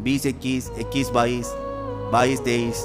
20-21, 21-22, 22-23,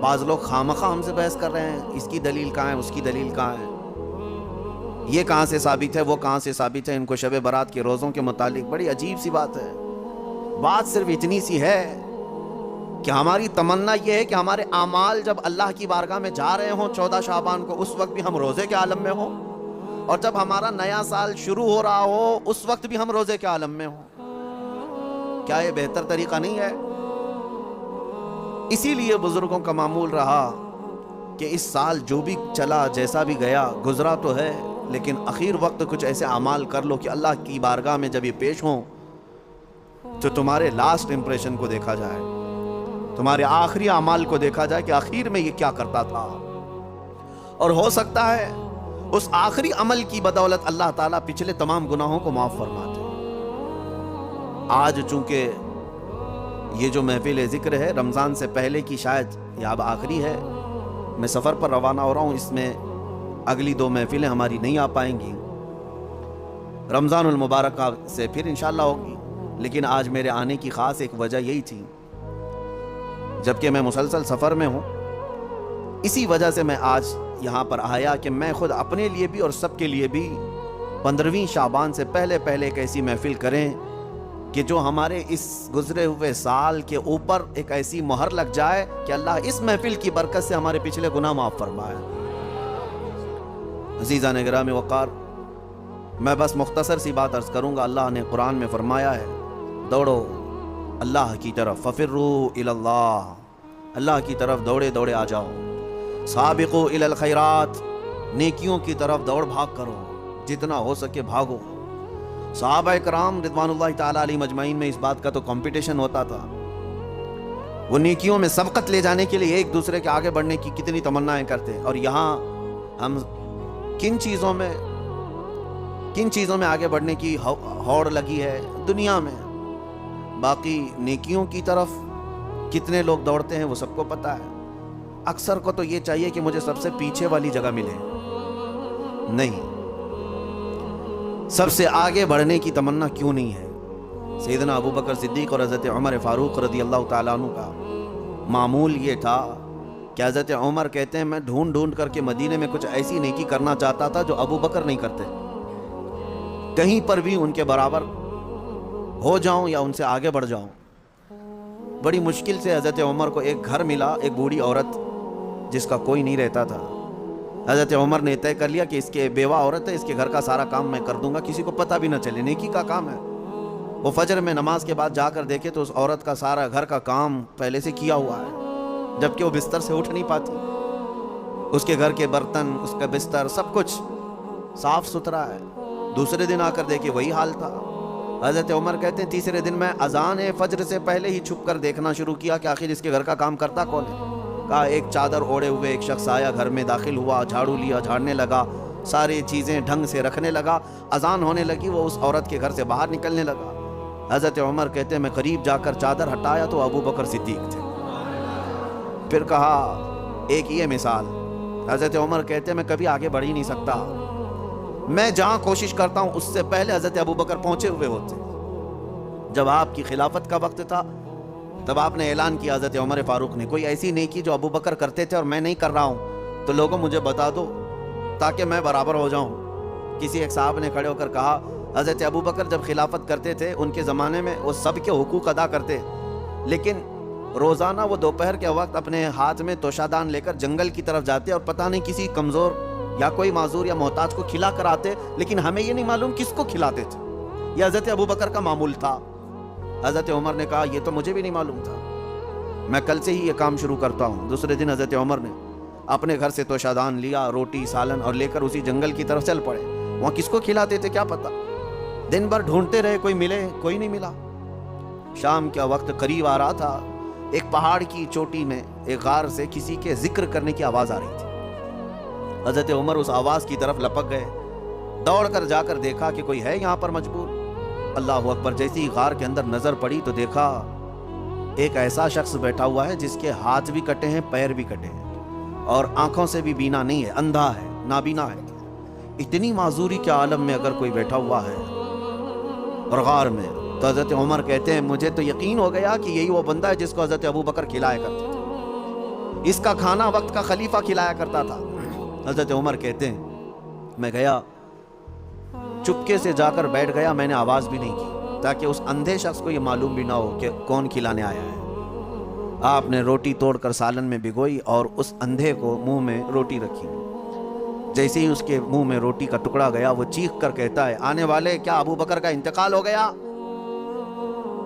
بعض لوگ خامخواہ ہم سے بحث کر رہے ہیں، اس کی دلیل کہاں ہے، اس کی دلیل کہاں ہے، یہ کہاں سے ثابت ہے، وہ کہاں سے ثابت ہے، ان کو شب برات کے روزوں کے متعلق بڑی عجیب سی بات ہے۔ بات صرف اتنی سی ہے کہ ہماری تمنا یہ ہے کہ ہمارے اعمال جب اللہ کی بارگاہ میں جا رہے ہوں 14 شعبان کو، اس وقت بھی ہم روزے کے عالم میں ہوں، اور جب ہمارا نیا سال شروع ہو رہا ہو اس وقت بھی ہم روزے کے عالم میں ہوں۔ کیا یہ بہتر طریقہ نہیں ہے؟ اسی لیے بزرگوں کا معمول رہا کہ اس سال جو بھی چلا، جیسا بھی گیا، گزرا تو ہے، لیکن اخیر وقت کچھ ایسے اعمال کر لو کہ اللہ کی بارگاہ میں جب یہ پیش ہوں تو تمہارے لاسٹ امپریشن کو دیکھا جائے، تمہارے آخری اعمال کو دیکھا جائے کہ آخر میں یہ کیا کرتا تھا۔ اور ہو سکتا ہے اس آخری عمل کی بدولت اللہ تعالیٰ پچھلے تمام گناہوں کو معاف فرما دے۔ آج چونکہ یہ جو محفل ذکر ہے رمضان سے پہلے کی شاید یہ اب آخری ہے، میں سفر پر روانہ ہو رہا ہوں، اس میں اگلی 2 محفلیں ہماری نہیں آ پائیں گی، رمضان المبارک سے پھر انشاءاللہ ہوگی، لیکن آج میرے آنے کی خاص ایک وجہ یہی تھی، جبکہ میں مسلسل سفر میں ہوں، اسی وجہ سے میں آج یہاں پر آیا کہ میں خود اپنے لیے بھی اور سب کے لیے بھی 15ویں شعبان سے پہلے ایک ایسی محفل کریں کہ جو ہمارے اس گزرے ہوئے سال کے اوپر ایک ایسی مہر لگ جائے کہ اللہ اس محفل کی برکت سے ہمارے پچھلے گناہ معاف فرمائے۔ عزیزان گرامی وقار، میں بس مختصر سی بات عرض کروں گا۔ اللہ نے قرآن میں فرمایا ہے دوڑو اللہ کی طرف، ففروا الی اللہ، اللہ کی طرف دوڑے آ جاؤ، سابقوا الی الخیرات، نیکیوں کی طرف دوڑ بھاگ کرو، جتنا ہو سکے بھاگو۔ صحابہ کرام رضوان اللہ تعالیٰ علیہ مجمعین میں اس بات کا تو کمپٹیشن ہوتا تھا، وہ نیکیوں میں سبقت لے جانے کے لیے ایک دوسرے کے آگے بڑھنے کی کتنی تمنائیں کرتے، اور یہاں ہم کن چیزوں میں آگے بڑھنے کی ہوڑ لگی ہے دنیا میں، باقی نیکیوں کی طرف کتنے لوگ دوڑتے ہیں وہ سب کو پتہ ہے۔ اکثر کو تو یہ چاہیے کہ مجھے سب سے پیچھے والی جگہ ملے، نہیں، سب سے آگے بڑھنے کی تمنا کیوں نہیں ہے؟ سیدنا ابو بکر صدیق اور حضرت عمر فاروق رضی اللہ تعالیٰ عنہ کا معمول یہ تھا کہ حضرت عمر کہتے ہیں میں ڈھونڈ کر کے مدینے میں کچھ ایسی نیکی کرنا چاہتا تھا جو ابو بکر نہیں کرتے، کہیں پر بھی ان کے برابر ہو جاؤں یا ان سے آگے بڑھ جاؤں۔ بڑی مشکل سے حضرت عمر کو ایک گھر ملا، ایک بوڑھی عورت جس کا کوئی نہیں رہتا تھا۔ حضرت عمر نے طے کر لیا کہ اس کے بیوہ عورت ہے، اس کے گھر کا سارا کام میں کر دوں گا، کسی کو پتہ بھی نہ چلے، نیکی کا کام ہے۔ وہ فجر میں نماز کے بعد جا کر دیکھے تو اس عورت کا سارا گھر کا کام پہلے سے کیا ہوا ہے، جبکہ وہ بستر سے اٹھ نہیں پاتی، اس کے گھر کے برتن، اس کا بستر، سب کچھ صاف ستھرا ہے۔ دوسرے دن آ کر دیکھے وہی حال تھا۔ حضرت عمر کہتے ہیں تیسرے دن میں اذان فجر سے پہلے ہی چھپ کر دیکھنا شروع کیا کہ آخر اس کے گھر کا کام کرتا کون ہے۔ کہا ایک چادر اوڑے ہوئے ایک شخص آیا، گھر میں داخل ہوا، جھاڑو لیا، جھاڑنے لگا، ساری چیزیں ڈھنگ سے رکھنے لگا، اذان ہونے لگی، وہ اس عورت کے گھر سے باہر نکلنے لگا۔ حضرت عمر کہتے ہیں میں قریب جا کر چادر ہٹایا تو ابو بکر صدیق تھے۔ پھر کہا ایک یہ مثال، حضرت عمر کہتے ہیں میں کبھی آگے بڑھ ہی نہیں سکتا، میں جہاں کوشش کرتا ہوں اس سے پہلے حضرت ابو بکر پہنچے ہوئے ہوتے۔ جب آپ کی خلافت کا وقت تھا تب آپ نے اعلان کیا، حضرت عمر فاروق نے، کوئی ایسی نیکی جو ابو بکر کرتے تھے اور میں نہیں کر رہا ہوں تو لوگوں مجھے بتا دو تاکہ میں برابر ہو جاؤں۔ کسی ایک صاحب نے کھڑے ہو کر کہا حضرت ابو بکر جب خلافت کرتے تھے ان کے زمانے میں وہ سب کے حقوق ادا کرتے، لیکن روزانہ وہ دوپہر کے وقت اپنے ہاتھ میں توشادان لے کر جنگل کی طرف جاتے اور پتہ نہیں کسی کمزور یا کوئی معذور یا محتاج کو کھلا کر آتے، لیکن ہمیں یہ نہیں معلوم کس کو کھلاتے تھے۔ یہ حضرت ابو بکر کا معمول تھا۔ حضرت عمر نے کہا یہ تو مجھے بھی نہیں معلوم تھا، میں کل سے ہی یہ کام شروع کرتا ہوں۔ دوسرے دن حضرت عمر نے اپنے گھر سے توشادان لیا، روٹی سالن، اور لے کر اسی جنگل کی طرف چل پڑے۔ وہاں کس کو کھلاتے تھے کیا پتا، دن بھر ڈھونڈتے رہے، کوئی ملے، کوئی نہیں ملا۔ شام کا وقت قریب آ رہا تھا، ایک پہاڑ کی چوٹی میں ایک غار سے کسی کے ذکر کرنے کی آواز آ رہی تھی۔ حضرت عمر اس آواز کی طرف لپک گئے، دوڑ کر جا کر دیکھا کہ کوئی ہے یہاں پر مجبور۔ اللہ اکبر، جیسی غار کے اندر نظر پڑی تو دیکھا ایک ایسا شخص بیٹھا ہوا ہے جس کے ہاتھ بھی کٹے ہیں، پیر بھی کٹے ہیں، اور آنکھوں سے بھی بینا نہیں ہے، اندھا ہے، نابینا ہے۔ اتنی معذوری کے عالم میں اگر کوئی بیٹھا ہوا ہے اور غار میں، تو حضرت عمر کہتے ہیں مجھے تو یقین ہو گیا کہ یہی وہ بندہ ہے جس کو حضرت ابو بکر کھلایا کرتے تھے۔ اس کا کھانا وقت کا خلیفہ کھلایا کرتا تھا۔ حضرت عمر کہتے ہیں میں گیا، چپکے سے جا کر بیٹھ گیا، میں نے آواز بھی نہیں کی تاکہ اس اندھے شخص کو یہ معلوم بھی نہ ہو کہ کون کھلانے آیا ہے۔ آپ نے روٹی توڑ کر سالن میں بھگوئی اور اس اندھے کو منہ میں روٹی رکھی۔ جیسے ہی اس کے منہ میں روٹی کا ٹکڑا گیا وہ چیخ کر کہتا ہے آنے والے، کیا ابو بکر کا انتقال ہو گیا؟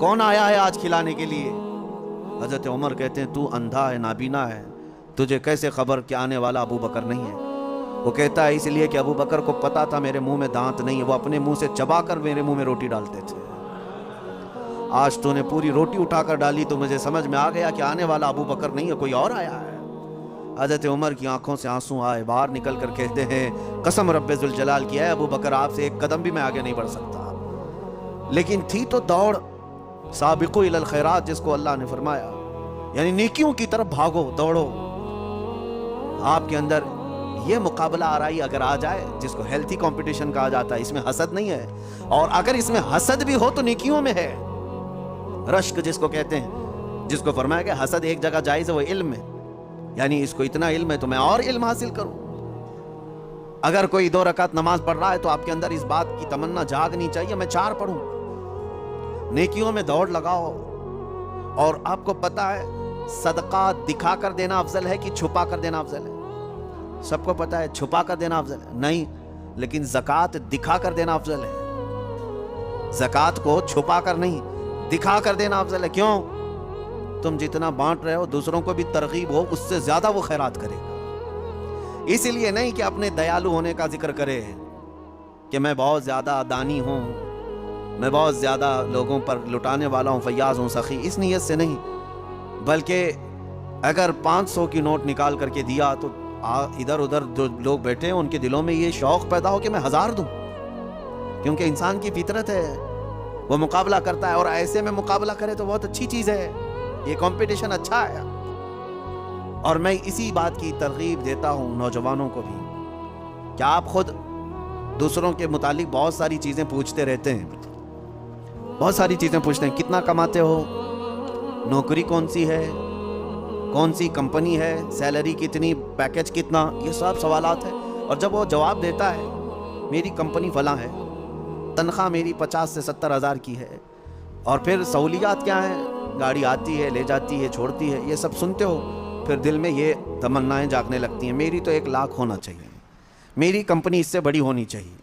کون آیا ہے آج کھلانے کے لیے؟ حضرت عمر کہتے ہیں تو اندھا ہے، نابینا ہے، تجھے کیسے خبر کہ آنے والا ابو بکر نہیں ہے؟ وہ کہتا ہے اس لیے کہ ابو بکر کو پتا تھا میرے منہ میں دانت نہیں ہے، وہ اپنے منہ سے چبا کر میرے منہ میں روٹی ڈالتے تھے۔ آج تو نے پوری روٹی اٹھا کر ڈالی تو مجھے سمجھ میں آ گیا کہ آنے والا ابو بکر نہیں ہے، کوئی اور آیا ہے۔ حضرت عمر کی آنکھوں سے آنسو آئے، باہر نکل کر کہتے ہیں قسم رب ذوالجلال کی ہے ابو بکر، آپ سے ایک قدم بھی میں آگے نہیں بڑھ سکتا۔ لیکن تھی تو دوڑ، سابقوا الی الخیرات جس کو اللہ نے فرمایا، یعنی نیکیوں کی طرف بھاگو، دوڑو۔ آپ کے اندر یہ مقابلہ آرائی اگر آ جائے، جس کو ہیلتھی کمپٹیشن کہا جاتا ہے، اس میں حسد نہیں ہے، اور اگر اس میں حسد بھی ہو تو نیکیوں میں ہے۔ رشک جس کو کہتے ہیں، جس کو فرمایا کہ حسد ایک جگہ جائز ہے، وہ علم ہے، یعنی اس کو اتنا علم ہے تو میں اور علم حاصل کروں۔ اگر کوئی 2 رکعت نماز پڑھ رہا ہے تو آپ کے اندر اس بات کی تمنا جاگنی چاہیے میں 4 پڑھوں۔ نیکیوں میں دوڑ لگاؤ، اور آپ کو پتہ ہے صدقہ دکھا کر دینا افضل ہے کہ چھپا کر دینا افضل ہے؟ سب کو پتہ ہے چھپا کر دینا افضل ہے نہیں، لیکن زکوٰۃ دکھا کر دینا افضل ہے۔ زکوٰۃ کو چھپا کر نہیں، دکھا کر دینا افضل ہے۔ کیوں؟ تم جتنا بانٹ رہے ہو دوسروں کو بھی ترغیب ہو، اس سے زیادہ وہ خیرات کرے گا۔ اس لیے نہیں کہ اپنے دیالو ہونے کا ذکر کرے کہ میں بہت زیادہ دانی ہوں، میں بہت زیادہ لوگوں پر لٹانے والا ہوں، فیاض ہوں، سخی، اس نیت سے نہیں، بلکہ اگر 500 کی نوٹ نکال کر کے دیا تو ادھر ادھر جو لوگ بیٹھے ہیں ان کے دلوں میں یہ شوق پیدا ہو کہ میں 1000 دوں، کیونکہ انسان کی فطرت ہے، وہ مقابلہ کرتا ہے، اور ایسے میں مقابلہ کرے تو بہت اچھی چیز ہے، یہ کمپٹیشن اچھا ہے۔ اور میں اسی بات کی ترغیب دیتا ہوں نوجوانوں کو بھی کہ آپ خود دوسروں کے متعلق بہت ساری چیزیں پوچھتے رہتے ہیں، بہت ساری چیزیں پوچھتے ہیں، کتنا کماتے ہو، نوکری کون سی ہے، کون سی کمپنی ہے، سیلری کتنی، پیکج کتنا، یہ سب سوالات ہیں۔ اور جب وہ جواب دیتا ہے میری کمپنی فلاں ہے، تنخواہ میری 50 سے 70 ہزار کی ہے، اور پھر سہولیات کیا ہیں، گاڑی آتی ہے، لے جاتی ہے، چھوڑتی ہے، یہ سب سنتے ہو، پھر دل میں یہ تمنائیں جاگنے لگتی ہیں میری تو 1 لاکھ ہونا چاہیے، میری کمپنی اس سے بڑی ہونی چاہیے،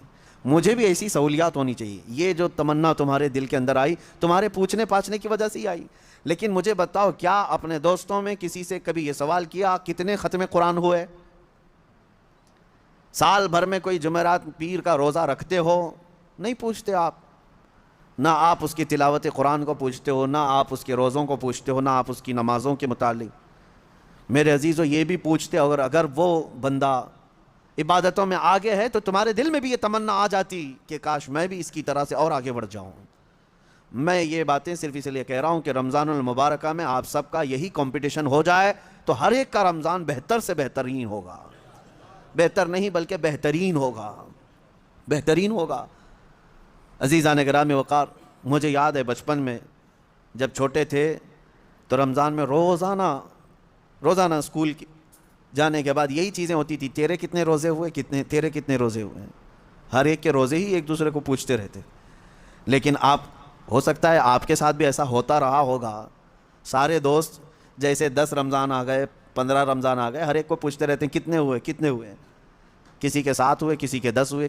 مجھے بھی ایسی سہولیات ہونی چاہیے۔ یہ جو تمنا تمہارے دل کے اندر آئی تمہارے پوچھنے پاچھنے کی وجہ سے ہی آئی۔ لیکن مجھے بتاؤ، کیا اپنے دوستوں میں کسی سے کبھی یہ سوال کیا کتنے ختم قرآن ہوئے؟ سال بھر میں کوئی جمعرات پیر کا روزہ رکھتے ہو؟ نہیں پوچھتے آپ، نہ آپ اس کی تلاوت قرآن کو پوچھتے ہو، نہ آپ اس کے روزوں کو پوچھتے ہو، نہ آپ اس کی نمازوں کے متعلق۔ میرے عزیزو یہ بھی پوچھتے، اگر وہ بندہ عبادتوں میں آگے ہے تو تمہارے دل میں بھی یہ تمنا آ جاتی کہ کاش میں بھی اس کی طرح سے اور آگے بڑھ جاؤں۔ میں یہ باتیں صرف اس لیے کہہ رہا ہوں کہ رمضان المبارکہ میں آپ سب کا یہی کمپٹیشن ہو جائے تو ہر ایک کا رمضان بہتر سے بہترین ہوگا، بہتر نہیں بلکہ بہترین ہوگا، بہترین ہوگا۔ عزیزان گرامی وقار، مجھے یاد ہے بچپن میں جب چھوٹے تھے تو رمضان میں روزانہ اسکول جانے کے بعد یہی چیزیں ہوتی تھی، تیرے کتنے روزے ہوئے، تیرے کتنے روزے ہوئے ہیں، ہر ایک کے روزے ہی ایک دوسرے کو پوچھتے رہتے۔ لیکن ہو سکتا ہے آپ کے ساتھ بھی ایسا ہوتا رہا ہوگا، سارے دوست جیسے 10 رمضان آ گئے، 15 رمضان آ گئے، ہر ایک کو پوچھتے رہتے ہیں کتنے ہوئے، کسی کے 7 ہوئے، کسی کے 10 ہوئے،